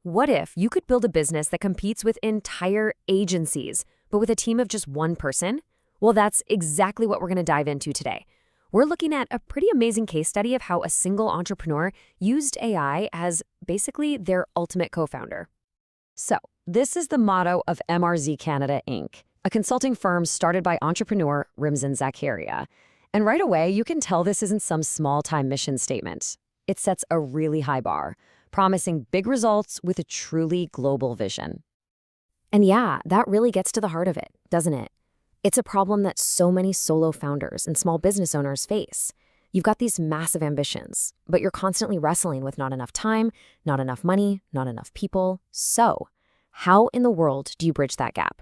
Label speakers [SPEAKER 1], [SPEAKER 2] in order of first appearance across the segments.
[SPEAKER 1] What if you could build a business that competes with entire agencies, but with a team of just one person? Well, that's exactly what we're going to dive into today. We're looking at a pretty amazing case study of how a single entrepreneur used AI as basically their ultimate co-founder. So, this is the motto of MRZ Canada Inc., a consulting firm started by entrepreneur Rimzan Zackeriya. And right away, you can tell this isn't some small-time mission statement. It sets a really high bar, promising big results with a truly global vision. And yeah, that really gets to the heart of it, doesn't it? It's a problem that so many solo founders and small business owners face. You've got these massive ambitions, but you're constantly wrestling with not enough time, not enough money, not enough people. So, how in the world do you bridge that gap?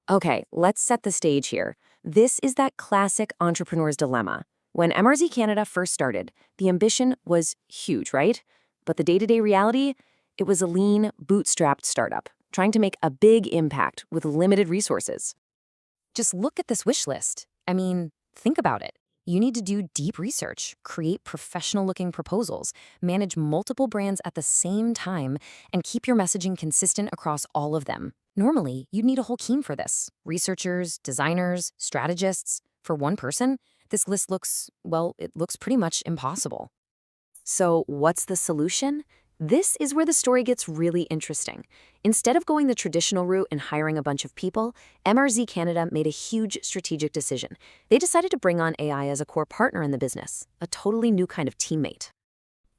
[SPEAKER 1] Okay, let's set the stage here. This is that classic entrepreneur's dilemma. When MRZ Canada first started, the ambition was huge, right? But the day-to-day reality, it was a lean, bootstrapped startup, trying to make a big impact with limited resources. Just look at this wish list. I mean, think about it. You need to do deep research, create professional-looking proposals, manage multiple brands at the same time, and keep your messaging consistent across all of them. Normally, you'd need a whole team for this. Researchers, designers, strategists. For one person, this list looks pretty much impossible. So what's the solution? This is where the story gets really interesting. Instead of going the traditional route and hiring a bunch of people, MRZ Canada made a huge strategic decision. They decided to bring on AI as a core partner in the business, a totally new kind of teammate.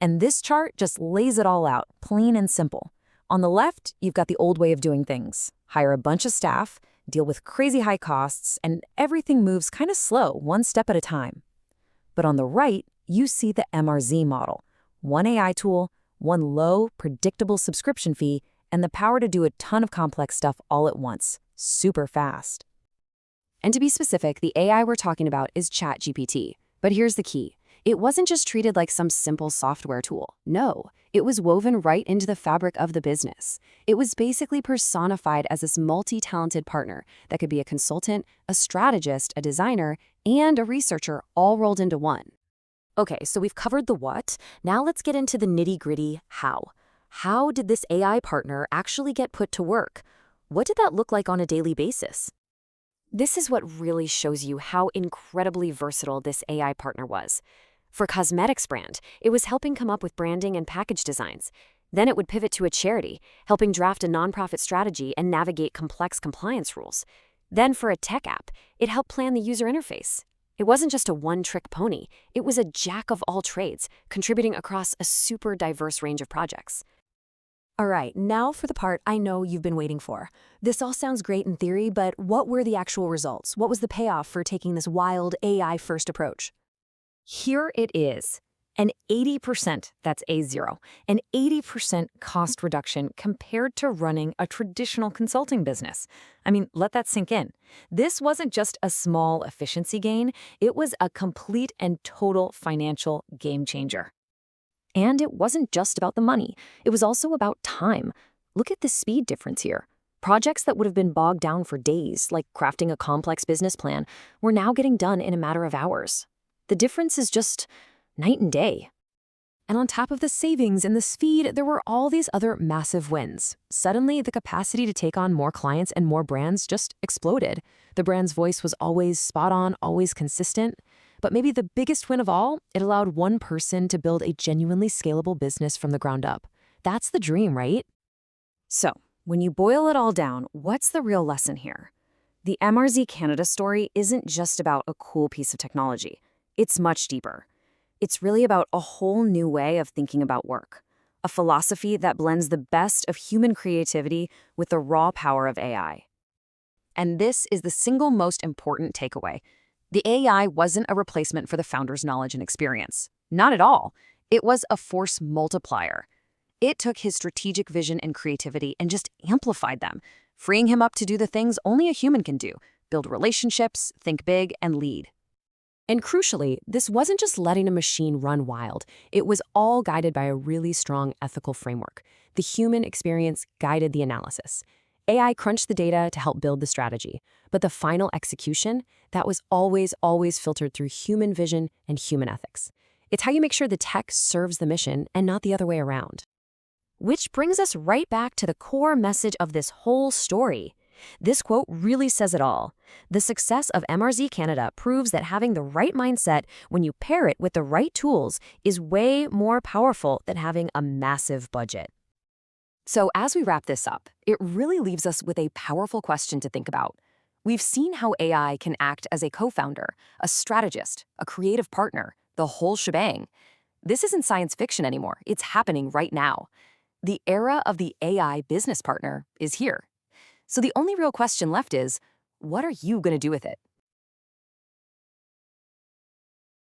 [SPEAKER 1] And this chart just lays it all out, plain and simple. On the left, you've got the old way of doing things. Hire a bunch of staff, deal with crazy high costs, and everything moves kind of slow, one step at a time. But on the right, you see the MRZ model. One AI tool, one low, predictable subscription fee, and the power to do a ton of complex stuff all at once, super fast. And to be specific, the AI we're talking about is ChatGPT. But here's the key. It wasn't just treated like some simple software tool. No, it was woven right into the fabric of the business. It was basically personified as this multi-talented partner that could be a consultant, a strategist, a designer, and a researcher all rolled into one. Okay, so we've covered the what. Now let's get into the nitty-gritty how. How did this AI partner actually get put to work? What did that look like on a daily basis? This is what really shows you how incredibly versatile this AI partner was. For cosmetics brand, it was helping come up with branding and package designs. Then it would pivot to a charity, helping draft a nonprofit strategy and navigate complex compliance rules. Then for a tech app, it helped plan the user interface. It wasn't just a one-trick pony. It was a jack of all trades, contributing across a super diverse range of projects. All right, now for the part I know you've been waiting for. This all sounds great in theory, but what were the actual results? What was the payoff for taking this wild AI-first approach? Here it is. An 80%, that's A0, an 80% cost reduction compared to running a traditional consulting business. I mean, let that sink in. This wasn't just a small efficiency gain, it was a complete and total financial game changer. And it wasn't just about the money, it was also about time. Look at the speed difference here. Projects that would have been bogged down for days, like crafting a complex business plan, were now getting done in a matter of hours. The difference is just night and day. And on top of the savings and the speed, there were all these other massive wins. Suddenly, the capacity to take on more clients and more brands just exploded. The brand's voice was always spot on, always consistent. But maybe the biggest win of all, it allowed one person to build a genuinely scalable business from the ground up. That's the dream, right? So, when you boil it all down, what's the real lesson here? The MRZ Canada story isn't just about a cool piece of technology. It's much deeper. It's really about a whole new way of thinking about work, a philosophy that blends the best of human creativity with the raw power of AI. And this is the single most important takeaway. The AI wasn't a replacement for the founder's knowledge and experience. Not at all. It was a force multiplier. It took his strategic vision and creativity and just amplified them, freeing him up to do the things only a human can do: build relationships, think big, and lead. And crucially, this wasn't just letting a machine run wild. It was all guided by a really strong ethical framework. The human experience guided the analysis. AI crunched the data to help build the strategy, but the final execution, that was always filtered through human vision and human ethics. It's how you make sure the tech serves the mission and not the other way around. Which brings us right back to the core message of this whole story. This quote really says it all. The success of MRZ Canada proves that having the right mindset when you pair it with the right tools is way more powerful than having a massive budget. So as we wrap this up, it really leaves us with a powerful question to think about. We've seen how AI can act as a co-founder, a strategist, a creative partner, the whole shebang. This isn't science fiction anymore. It's happening right now. The era of the AI business partner is here. So the only real question left is, what are you going to do with it?